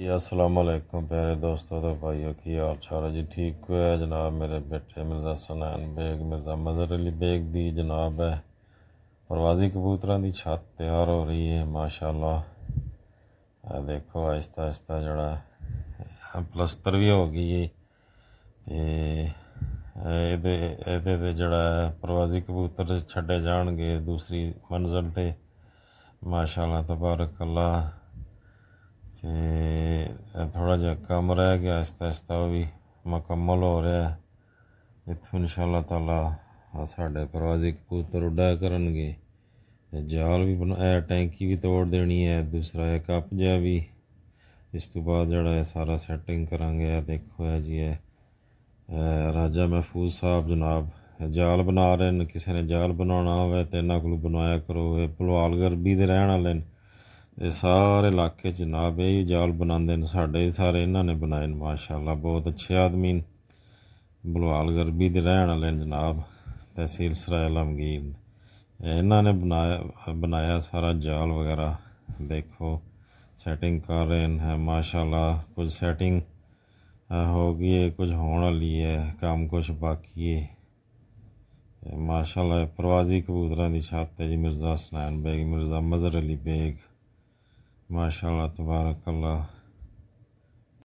جی السلام علیکم پیارے دوستوں تو بھائیوں کی حال چال ہے جی ٹھیک ہوئے ہے جناب میرے بیٹے مرزا سنین بیگ مرزا مظہر علی بیگ دی جناب ہے پروازی کبوتراں دی چھت تیار ہو رہی ہے ماشاءاللہ دیکھو آہستہ آہستہ جڑا پلستر بھی ہو گئی ہے تے جڑا پروازی کبوتر چھڈے جان گے دوسری منزل تے ماشاءاللہ تبارک اللہ تھوڑا جہا کم رہ گیا آہستہ آہستہ وہ بھی مکمل ہو رہا ہے اتوں انشاءاللہ تعالیٰ ساڈے پروازی کبوتر اڈا کرن گے جال بھی ٹینکی بھی توڑ دینی ہے دوسرا ایک کپ جہا بھی اس تو بعد جڑا ہے سارا سیٹنگ کریں گے دیکھو ہے جی ہے راجہ محفوظ صاحب جناب جال بنا رہے ہیں کسی نے جال بنانا ہوئے تو انہاں کولوں بنوایا کرو بلوال گربی دے رہن والے یہ سارے علاقے جناب یہی جال بناندے ہیں ساڈے سارے انہاں نے بنائے ماشاءاللہ بہت اچھے آدمی بلوال گربی دے رہن والے جناب تحصیل سرائے عالمگیر انہاں نے بنایا سارا جال وغیرہ دیکھو سیٹنگ کر رہے ہیں ماشاءاللہ کچھ سیٹنگ ہو گئی ہے کچھ ہونے والی ہے کام کچھ باقی ہے ماشاءاللہ پروازی کبوتراں دی چھت ہے جی مرزا سنین بیگ مرزا مظہر علی بیگ ماشاءاللہ تبارک اللہ